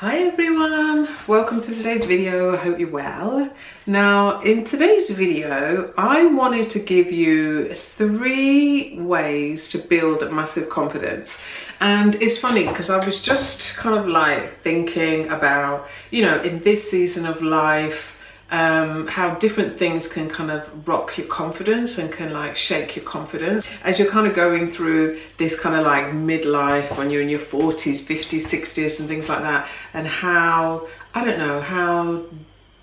Hi everyone, welcome to today's video. I hope you're well. Now in today's video I wanted to give you 3 ways to build massive confidence. And it's funny because I was just kind of like thinking about, in this season of life, how different things can kind of rock your confidence and can like shake your confidence as you're kind of going through this kind of like midlife when you're in your 40s, 50s, 60s and things like that, and how, I don't know, how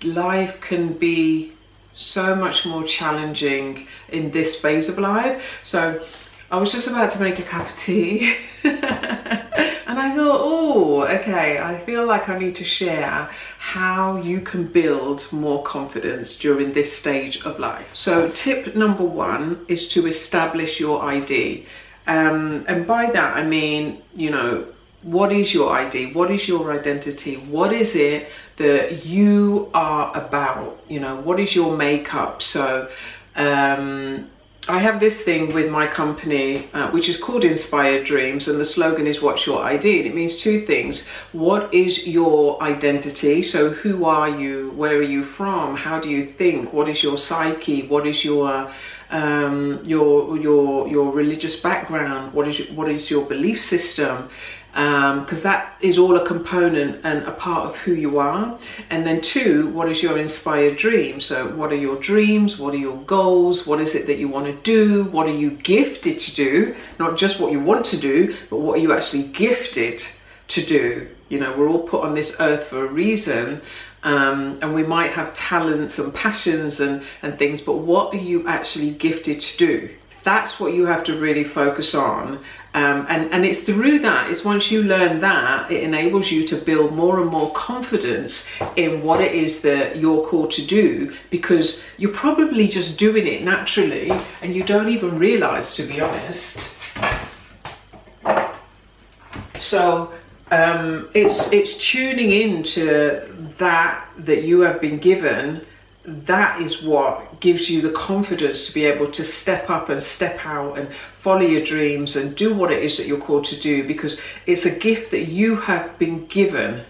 life can be so much more challenging in this phase of life. So I was just about to make a cup of tea and I thought, oh, okay, I feel like I need to share how you can build more confidence during this stage of life. So tip number 1 is to establish your ID. And by that, I mean, what is your ID? What is your identity? What is it that you are about? What is your makeup? So, I have this thing with my company, which is called Inspired Dreams, and the slogan is "What's your ID?" And it means 2 things. What is your identity? So who are you? Where are you from? How do you think? What is your psyche? What is your religious background? What is your belief system? Because that is all a component and a part of who you are. And then 2, what is your inspired dream? So what are your dreams? What are your goals? What is it that you want to do? What are you gifted to do? Not just what you want to do, but what are you actually gifted to do? We're all put on this earth for a reason. And we might have talents and passions and things, but what are you actually gifted to do? That's what you have to really focus on. And it's through that, it's once you learn that, it enables you to build more and more confidence in what it is that you're called to do, because you're probably just doing it naturally and you don't even realize, to be honest. So it's tuning into that you have been given. That is what gives you the confidence to be able to step up and step out and follow your dreams and do what it is that you're called to do, because it's a gift that you have been given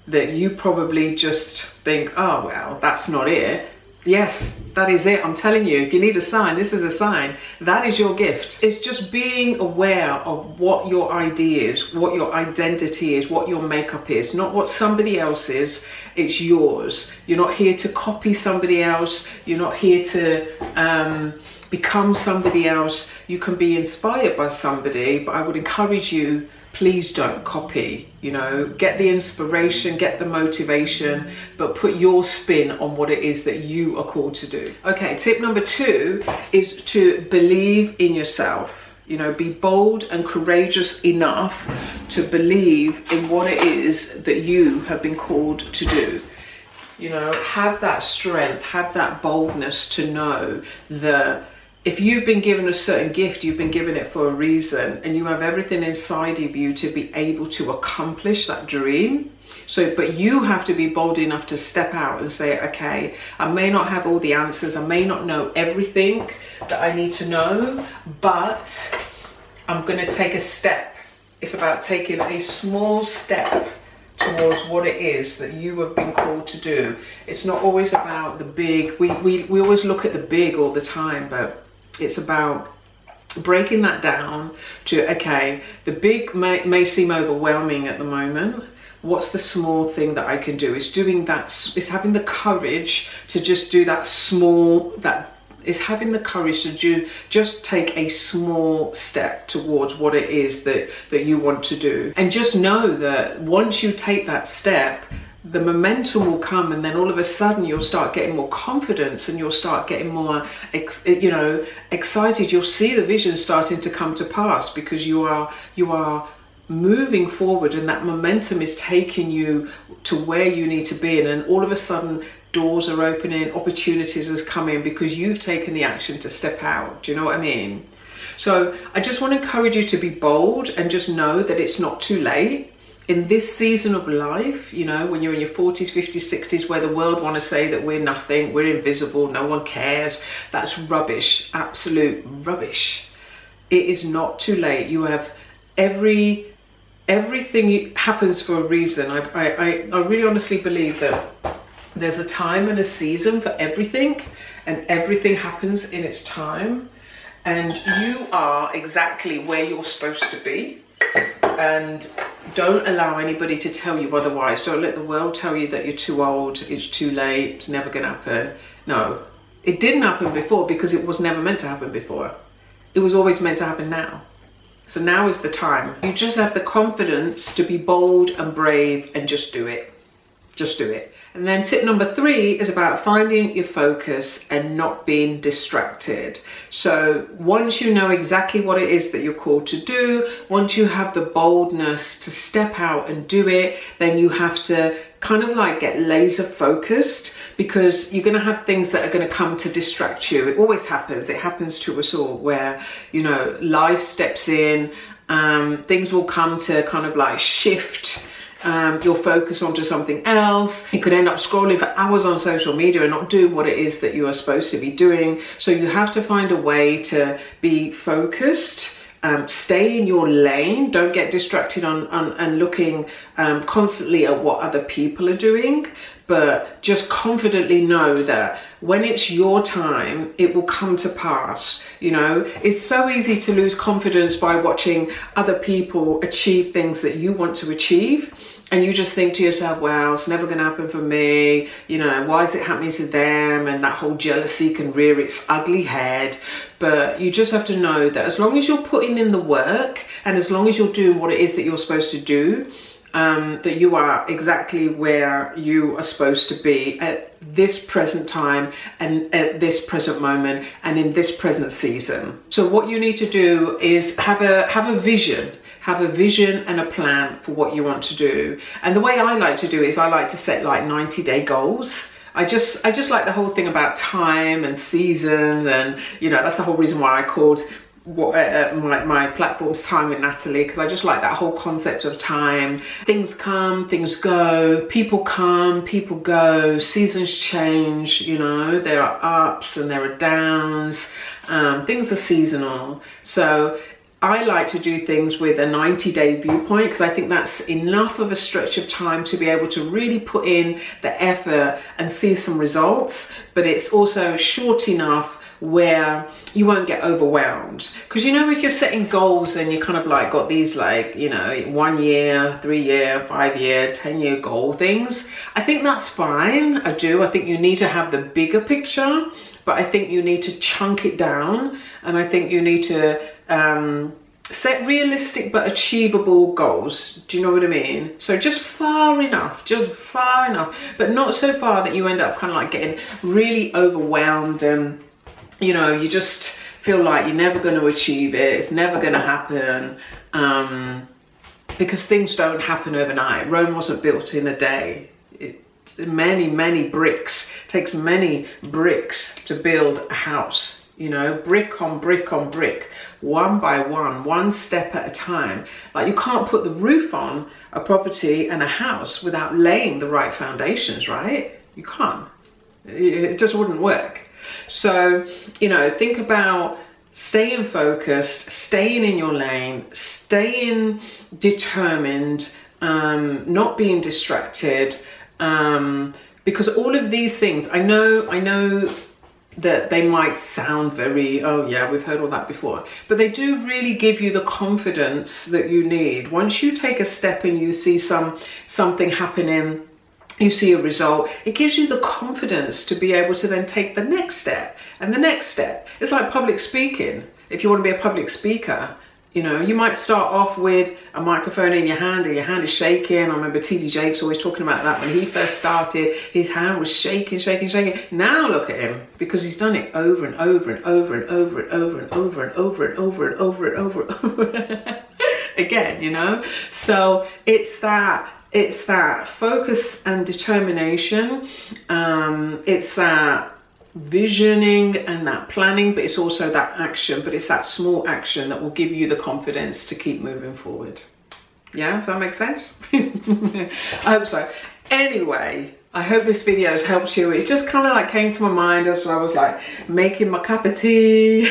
that you probably just think, oh, well, that's not it. Yes, that is it. I'm telling you, if you need a sign, this is a sign. That is your gift. It's just being aware of what your ID is, what your identity is, what your makeup is, not what somebody else is. It's yours. You're not here to copy somebody else. You're not here to become somebody else. You can be inspired by somebody, but I would encourage you, please don't copy. Get the inspiration, get the motivation, but put your spin on what it is that you are called to do. Okay, tip number 2 is to believe in yourself. Be bold and courageous enough to believe in what it is that you have been called to do. Have that strength, have that boldness to know that if you've been given a certain gift, you've been given it for a reason, and you have everything inside of you to be able to accomplish that dream. But you have to be bold enough to step out and say, okay, I may not have all the answers, I may not know everything that I need to know, but I'm going to take a step. It's about taking a small step towards what it is that you have been called to do. It's not always about the big. We always look at the big all the time, but it's about breaking that down to, okay, the big may seem overwhelming at the moment. What's the small thing that I can do? It's doing that. It's having the courage to just do that small, it's having the courage to just take a small step towards what it is that you want to do. And just know that once you take that step, the momentum will come, and then all of a sudden you'll start getting more confidence and you'll start getting more excited. You'll see the vision starting to come to pass because you are moving forward, and that momentum is taking you to where you need to be. And then all of a sudden doors are opening, opportunities are coming because you've taken the action to step out. Do you know what I mean? So I just want to encourage you to be bold and just know that it's not too late. In this season of life, when you're in your 40s, 50s, 60s, where the world want to say that we're nothing, we're invisible, no one cares, that's rubbish, absolute rubbish. It is not too late. You have every everything happens for a reason. I really honestly believe that there's a time and a season for everything, and everything happens in its time, and you are exactly where you're supposed to be. And don't allow anybody to tell you otherwise. Don't let the world tell you that you're too old, it's too late, it's never gonna happen. No, it didn't happen before because it was never meant to happen before. It was always meant to happen now. So now is the time. You just have the confidence to be bold and brave and just do it. Just do it. And then tip number 3 is about finding your focus and not being distracted. So once you know exactly what it is that you're called to do, once you have the boldness to step out and do it, then you have to kind of like get laser focused, because you're going to have things that are going to come to distract you. It always happens. It happens to us all, where, you know, life steps in, things will come to kind of like shift your focus onto something else. You could end up scrolling for hours on social media and not doing what it is that you are supposed to be doing. So you have to find a way to be focused. Stay in your lane. Don't get distracted and looking constantly at what other people are doing, but just confidently know that when it's your time, it will come to pass. You know, it's so easy to lose confidence by watching other people achieve things that you want to achieve. And you just think to yourself, wow, it's never going to happen for me. You know, why is it happening to them? And that whole jealousy can rear its ugly head. But you just have to know that as long as you're putting in the work, and as long as you're doing what it is that you're supposed to do, that you are exactly where you are supposed to be at this present time, and at this present moment, and in this present season. So what you need to do is have a vision. Have a vision and a plan for what you want to do. And the way I like to do is I like to set like 90-day goals. I just like the whole thing about time and seasons, and you know, that's the whole reason why I called my platform's Time with Natalie, because I just like that whole concept of time. Things come, things go, people come, people go, seasons change, you know, there are ups and there are downs, things are seasonal. So I like to do things with a 90-day viewpoint, because I think that's enough of a stretch of time to be able to really put in the effort and see some results, but it's also short enough where you won't get overwhelmed. Because, you know, if you're setting goals and you kind of like got these like, you know, 1 year, 3 year, 5 year, 10-year goal things, I think that's fine. I think you need to have the bigger picture, but I think you need to chunk it down, and I think you need to set realistic but achievable goals. Do you know what I mean? So just far enough, but not so far that you end up kind of like getting really overwhelmed, and you know, you just feel like you're never going to achieve it, it's never going to happen, because things don't happen overnight. Rome wasn't built in a day. Many bricks, takes many bricks to build a house, you know, brick on brick on brick, one by one step at a time. Like, you can't put the roof on a property and a house without laying the right foundations, right? You can't. It just wouldn't work. So, you know, think about staying focused, staying in your lane, staying determined, not being distracted, because all of these things, I know that they might sound very, oh yeah, we've heard all that before, but they do really give you the confidence that you need. Once you take a step and you see something happening, you see a result, it gives you the confidence to be able to then take the next step and the next step. It's like public speaking. If you want to be a public speaker, you know, you might start off with a microphone in your hand and your hand is shaking. I remember TD Jakes always talking about that. When he first started, his hand was shaking. Now look at him, because he's done it over and over and over and over and over and over and over and over and over and over and over again, you know? So it's that focus and determination. It's that visioning and that planning, but it's also that action, but it's that small action that will give you the confidence to keep moving forward. Yeah, does that make sense? I hope so. Anyway, I hope this video has helped you. It just kind of like came to my mind as I was like making my cup of tea.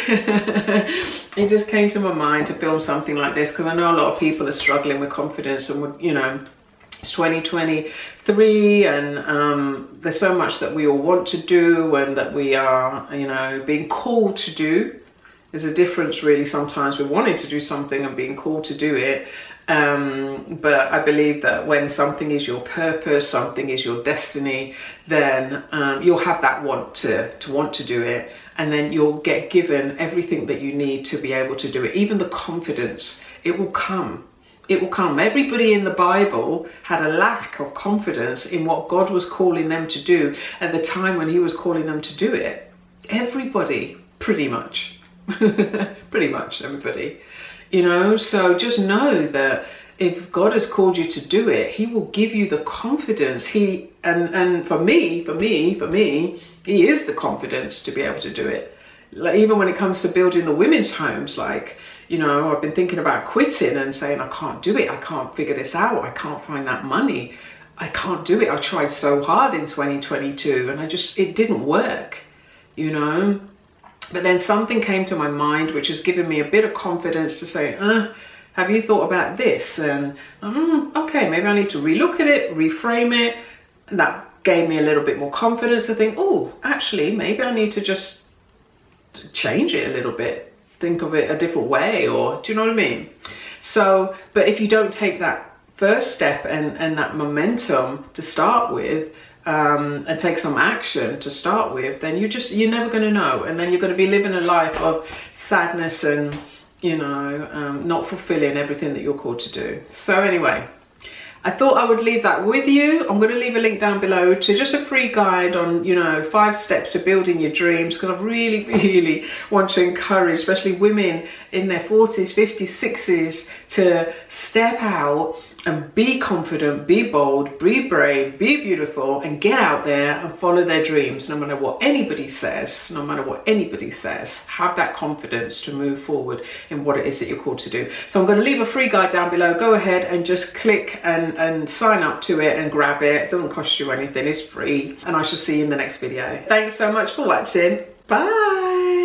It just came to my mind to film something like this because I know a lot of people are struggling with confidence, and you know, it's 2023 and there's so much that we all want to do and that we are, you know, being called to do. There's a difference really sometimes with wanting to do something and being called to do it. But I believe that when something is your purpose, something is your destiny, then you'll have that want to do it, and then you'll get given everything that you need to be able to do it. Even the confidence, it will come. It will come. Everybody in the Bible had a lack of confidence in what God was calling them to do at the time when he was calling them to do it. Everybody, pretty much. Pretty much everybody. You know, so just know that if God has called you to do it, he will give you the confidence. And for me, he is the confidence to be able to do it. Like, even when it comes to building the women's homes, like, you know, I've been thinking about quitting and saying, I can't do it. I can't figure this out. I can't find that money. I can't do it. I tried so hard in 2022 and it didn't work, you know. But then something came to my mind, which has given me a bit of confidence to say, have you thought about this? And okay, maybe I need to relook at it, reframe it. And that gave me a little bit more confidence to think, oh, actually, maybe I need to just change it a little bit, think of it a different way, or do you know what I mean? So, but if you don't take that first step and that momentum to start with, and take some action to start with, then you're never going to know, and then you're going to be living a life of sadness and, you know, not fulfilling everything that you're called to do. So anyway, I thought I would leave that with you. I'm going to leave a link down below to just a free guide on, you know, 5 steps to building your dreams, because I really want to encourage, especially women in their 40s, 50s, 60s, to step out and be confident, be bold, be brave, be beautiful, and get out there and follow their dreams, no matter what anybody says, have that confidence to move forward in what it is that you're called to do. So I'm going to leave a free guide down below. Go ahead and just click and sign up to it and grab it. It doesn't cost you anything, it's free. And I shall see you in the next video. Thanks so much for watching. Bye.